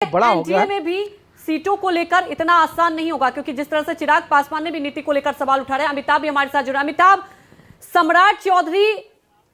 बड़ा हो गया में भी सीटों को लेकर इतना आसान नहीं होगा, क्योंकि जिस तरह से चिराग पासवान ने भी नीति को लेकर सवाल उठा रहे हैं। अमिताभ भी हमारे साथ जुड़ा। अमिताभ, सम्राट चौधरी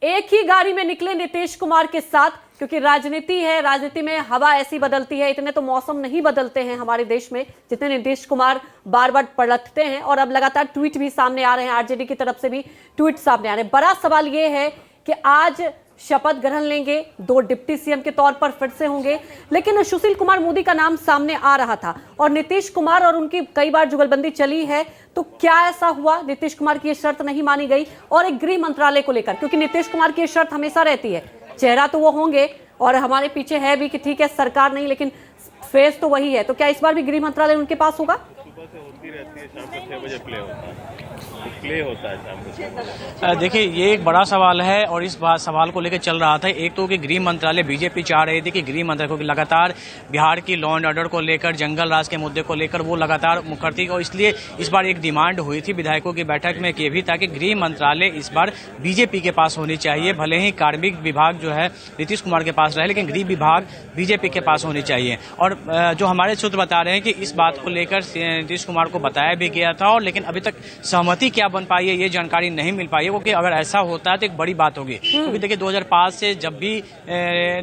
एक ही गाड़ी में निकले नीतीश कुमार के साथ, क्योंकि राजनीति है, राजनीति में हवा ऐसी बदलती है। इतने तो मौसम नहीं बदलते हैं हमारे देश में जितने नीतीश कुमार बार बार पलटते हैं, और अब लगातार ट्वीट भी सामने आ रहे हैं, आरजेडी की तरफ से भी ट्वीट सामने आ रहे हैं। बड़ा सवाल यह है कि आज शपथ ग्रहण लेंगे, 2 डिप्टी सीएम के तौर पर फिर से होंगे, लेकिन सुशील कुमार मोदी का नाम सामने आ रहा था और नीतीश कुमार और उनकी कई बार जुगलबंदी चली है। तो क्या ऐसा हुआ, नीतीश कुमार की यह शर्त नहीं मानी गई? और एक गृह मंत्रालय को लेकर, क्योंकि नीतीश कुमार की शर्त हमेशा रहती है, चेहरा तो वो होंगे और हमारे पीछे है भी कि ठीक है सरकार नहीं, लेकिन फेस तो वही है। तो क्या इस बार भी गृह मंत्रालय उनके पास होगा? सुबह से होती रहती है, शाम को 6 बजे प्ले होता है शाम को। देखिए, ये एक बड़ा सवाल है और इस सवाल को लेकर चल रहा था। एक तो कि गृह मंत्रालय, बीजेपी चाह रही थी कि गृह मंत्रालय, क्योंकि लगातार बिहार की लॉ एंड ऑर्डर को लेकर, जंगल राज के मुद्दे को लेकर वो लगातार मुखरती, और इसलिए इस बार एक डिमांड हुई थी विधायकों की बैठक में कि भी था कि गृह मंत्रालय इस बार बीजेपी के पास होनी चाहिए। भले ही कार्मिक विभाग जो है नीतीश कुमार के पास रहे, लेकिन गृह विभाग बीजेपी के पास होनी चाहिए। और जो हमारे सूत्र बता रहे हैं कि इस बात को लेकर नीतीश कुमार को बताया भी गया था, और लेकिन अभी तक सहमति क्या बन पाई है ये जानकारी नहीं मिल पाई है, क्योंकि अगर ऐसा होता है तो एक बड़ी बात होगी। क्योंकि देखिए 2005 से जब भी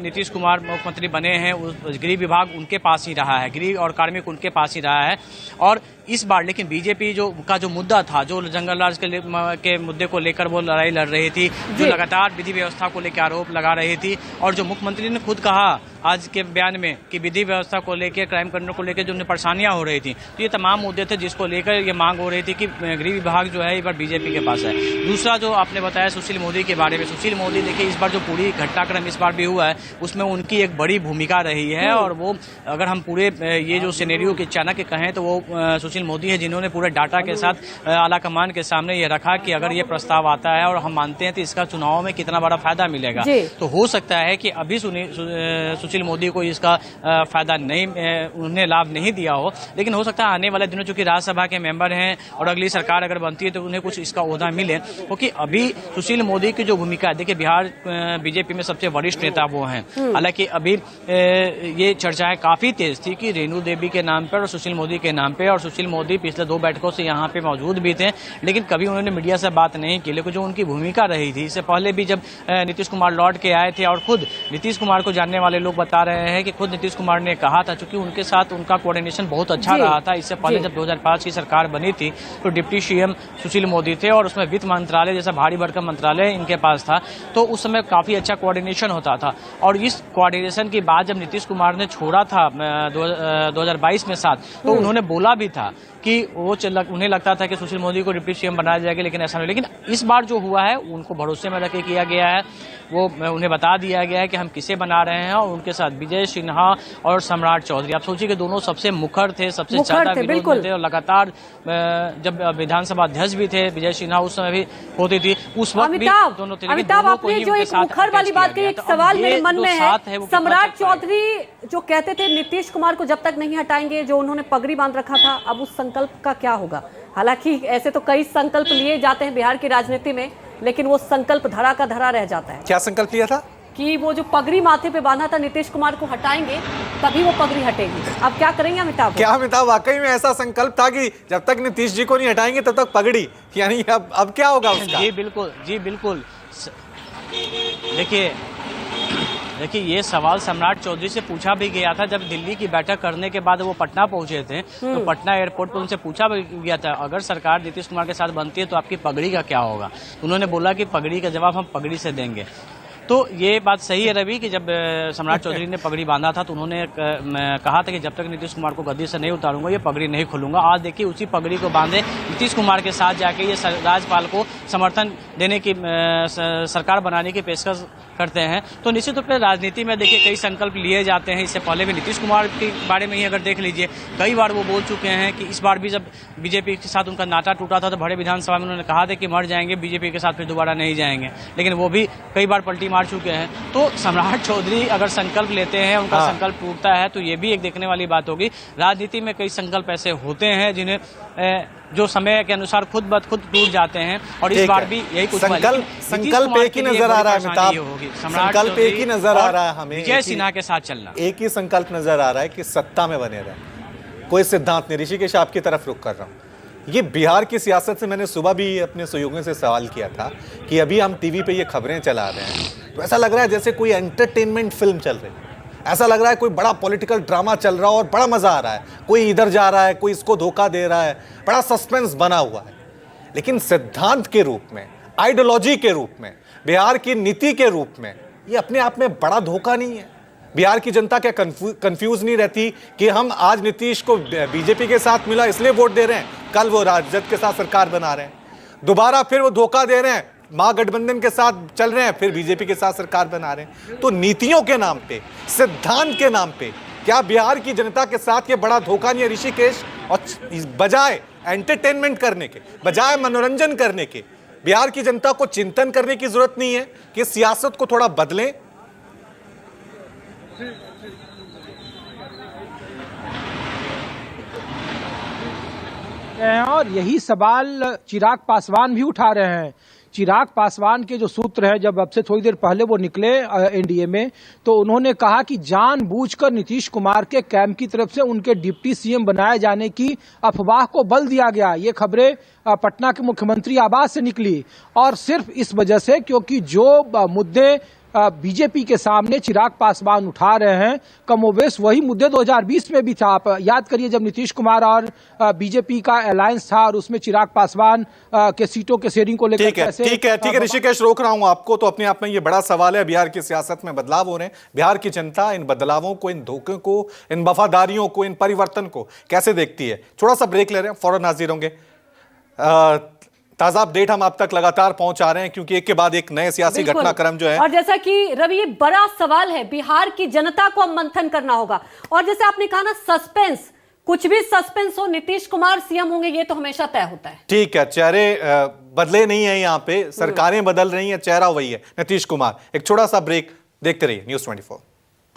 नीतीश कुमार मुख्यमंत्री बने हैं, गृह विभाग उनके पास ही रहा है, गृह और कार्मिक उनके पास ही रहा है। और इस बार लेकिन बीजेपी का जो मुद्दा था, जो जंगल राज के मुद्दे को लेकर वो लड़ाई लड़ रही थी, जो लगातार विधि व्यवस्था को लेकर आरोप लगा रही थी, और जो मुख्यमंत्री ने खुद कहा आज के बयान में कि विधि व्यवस्था को लेकर, क्राइम करने को लेकर जो उन्हें परेशानियां हो रही थी, तो ये तमाम मुद्दे थे जिसको लेकर ये मांग हो रही थी कि गृह विभाग जो है इस बार बीजेपी के पास है। दूसरा जो आपने बताया सुशील मोदी के बारे में, सुशील मोदी देखिए इस बार जो पूरी घटनाक्रम इस बार भी हुआ है उसमें उनकी एक बड़ी भूमिका रही है। और वो अगर हम पूरे ये जो सिनेरियो के चाणक्य कहें तो वो सुशील मोदी है जिन्होंने पूरे डाटा के साथ आला कमान के सामने ये रखा कि अगर ये प्रस्ताव आता है और हम मानते हैं तो इसका चुनाव में कितना बड़ा फायदा मिलेगा। तो हो सकता है कि अभी सुशील मोदी को इसका फायदा नहीं, उन्हें लाभ नहीं दिया हो, लेकिन हो सकता है आने वाले दिनों चूंकि राज्यसभा के मेंबर हैं और अगली सरकार अगर बनती है तो उन्हें कुछ इसका ओहदा मिले, क्योंकि अभी सुशील मोदी की जो भूमिका है, देखिए बिहार बीजेपी में सबसे वरिष्ठ नेता वो हैं। हालांकि अभी ये चर्चाएं काफी तेज थी कि रेणु देवी के नाम पर और सुशील मोदी के नाम पे, और सुशील मोदी पिछले 2 बैठकों से यहाँ पे मौजूद भी थे, लेकिन कभी उन्होंने मीडिया से बात नहीं की। लेकिन जो उनकी भूमिका रही थी, इससे पहले भी जब नीतीश कुमार लौट के आए थे, और खुद नीतीश कुमार को जानने वाले लोग बता रहे हैं कि खुद नीतीश कुमार ने कहा था, चूंकि उनके साथ उनका कोऑर्डिनेशन बहुत अच्छा रहा था। इससे पहले जब 2005 की सरकार बनी थी तो डिप्टी सीएम सुशील मोदी थे, और उसमें वित्त मंत्रालय जैसा भारी भरकम मंत्रालय इनके पास था, तो उस समय काफी अच्छा कोऑर्डिनेशन होता था। और इस कोऑर्डिनेशन की बात जब नीतीश कुमार ने छोड़ा था 2022 में साथ, तो उन्होंने बोला भी था कि वो उन्हें लगता था कि सुशील मोदी को डिप्टी सीएम बनाया जाएगा, लेकिन ऐसा नहीं। लेकिन इस बार जो हुआ है उनको भरोसे में रखे किया गया है, वो उन्हें बता दिया गया है कि हम किसे बना रहे हैं, और उनके साथ विजय सिन्हा और सम्राट चौधरी। आप सोचिए कि दोनों सबसे मुखर थे, सबसे ज्यादा विरोध में थे, और लगातार जब विधानसभा अध्यक्ष भी थे विजय सिन्हा उस समय भी होती थी, उस वक्त भी दोनों थे। अमिताभ, आपने जो एक मुखर वाली बात कही, एक सवाल मेरे मन में है, सम्राट चौधरी जो कहते थे नीतीश कुमार को जब तक नहीं हटाएंगे, जो उन्होंने पगड़ी बांध रखा था, अब उस संकल्प का क्या होगा? हालांकि ऐसे तो कई संकल्प लिए जाते हैं बिहार की राजनीति में, लेकिन वो संकल्प धरा का धरा रह जाता है। क्या संकल्प लिया था? कि वो जो पगड़ी माथे पे बांधा था, नीतीश कुमार को हटाएंगे तभी वो पगड़ी हटेगी। अब क्या करेंगे अमिताभ? क्या अमिताभ वाकई में ऐसा संकल्प था कि जब तक नीतीश जी को नहीं हटाएंगे तब तक पगड़ी, यानी अब क्या होगा उसका? जी बिल्कुल। देखिए ये सवाल सम्राट चौधरी से पूछा भी गया था जब दिल्ली की बैठक करने के बाद वो पटना पहुंचे थे, तो पटना एयरपोर्ट पर उनसे पूछा भी गया था अगर सरकार नीतीश कुमार के साथ बनती है तो आपकी पगड़ी का क्या होगा। उन्होंने बोला कि पगड़ी का जवाब हम पगड़ी से देंगे। तो ये बात सही है रवि कि जब सम्राट चौधरी ने पगड़ी बांधा था तो उन्होंने कहा था कि जब तक नीतीश कुमार को गद्दी से नहीं उतारूंगा ये पगड़ी नहीं खोलूंगा। आज देखिए उसी पगड़ी को बांधे नीतीश कुमार के साथ जाके ये राज्यपाल को समर्थन देने की, सरकार बनाने की पेशकश करते हैं। तो निश्चित रूप से राजनीति में देखिए कई संकल्प लिए जाते हैं। इससे पहले भी नीतीश कुमार के बारे में ही अगर देख लीजिए, कई बार वो बोल चुके हैं कि इस बार भी जब बीजेपी के साथ उनका नाता टूटा था तो बड़े विधानसभा में उन्होंने कहा था कि मर जाएंगे, बीजेपी के साथ फिर दोबारा नहीं जाएंगे, लेकिन वो भी कई बार पलटी मार चुके हैं। तो सम्राट चौधरी अगर संकल्प लेते हैं, उनका संकल्प टूटता है, तो ये भी एक देखने वाली बात होगी। राजनीति में कई संकल्प ऐसे होते हैं जिन्हें जो समय के अनुसार खुद ब खुद टूट जाते हैं और इस बार भी यही कुछ हुआ। लेकिन संकल्प एक ही नजर आ रहा है अमिताभ, संकल्प एक ही नजर आ रहा है हमें, विजय सिन्हा के साथ चलना। एक ही संकल्प नजर आ रहा है कि सत्ता में बने रहे, कोई सिद्धांत नहीं। ऋषिकेश आपकी तरफ रुख कर रहा हूं। ये बिहार की सियासत से मैंने सुबह भी अपने सहयोगियों से सवाल किया था कि अभी हम टीवी पे ये खबरें चला रहे हैं तो ऐसा लग रहा है जैसे कोई एंटरटेनमेंट फिल्म चल रही है, ऐसा लग रहा है कोई बड़ा पॉलिटिकल ड्रामा चल रहा है और बड़ा मजा आ रहा है, कोई इधर जा रहा है, कोई इसको धोखा दे रहा है, बड़ा सस्पेंस बना हुआ है। लेकिन सिद्धांत के रूप में, आइडियोलॉजी के रूप में, बिहार की नीति के रूप में ये अपने आप में बड़ा धोखा नहीं है? बिहार की जनता क्या कंफ्यूज नहीं रहती कि हम आज नीतीश को बीजेपी के साथ मिला इसलिए वोट दे रहे हैं, कल वो राजद के साथ सरकार बना रहे हैं, दोबारा फिर वो धोखा दे रहे हैं, महागठबंधन के साथ चल रहे हैं, फिर बीजेपी के साथ सरकार बना रहे हैं। तो नीतियों के नाम पे, सिद्धांत के नाम पे क्या बिहार की जनता के साथ ये बड़ा धोखा नहीं है ऋषिकेश? और बजाय एंटरटेनमेंट करने के, बजाय मनोरंजन करने के, बिहार की जनता को चिंतन करने की जरूरत नहीं है कि सियासत को थोड़ा बदलें? और यही सवाल चिराग पासवान भी उठा रहे हैं। चिराग पासवान के जो सूत्र है, जब अब से थोड़ी देर पहले वो निकले एनडीए में, तो उन्होंने कहा कि जानबूझकर नीतीश कुमार के कैंप की तरफ से उनके डिप्टी सीएम बनाए जाने की अफवाह को बल दिया गया। ये खबरें पटना के मुख्यमंत्री आवास से निकली और सिर्फ इस वजह से क्योंकि जो मुद्दे बीजेपी के सामने चिराग पासवान उठा रहे हैं कमोबेश वही मुद्दे 2020 में भी था। आप याद करिए जब नीतीश कुमार और बीजेपी का अलायंस था और उसमें चिराग पासवान के सीटों के शेयरिंग को लेकर ठीक है ऋषिकेश, रोक रहा हूं आपको। तो अपने आप में ये बड़ा सवाल है, बिहार की सियासत में बदलाव हो रहे हैं, बिहार की जनता इन बदलावों को, इन धोखे को, इन वफादारियों को, इन परिवर्तन को कैसे देखती है? थोड़ा सा ब्रेक ले रहे हैं, फौरन हाजिर होंगे। ताजा अपडेट हम आप तक लगातार पहुंचा रहे हैं क्योंकि एक के बाद एक नए सियासी घटनाक्रम जो है। और जैसा कि रवि ये बड़ा सवाल है, बिहार की जनता को अब मंथन करना होगा। और जैसे आपने कहा ना, सस्पेंस, कुछ भी सस्पेंस हो, नीतीश कुमार सीएम होंगे ये तो हमेशा तय होता है। ठीक है, चेहरे बदले नहीं है, यहाँ पे सरकारें बदल रही हैं, चेहरा वही है नीतीश कुमार। एक छोटा सा ब्रेक, देखते रहिए News 24।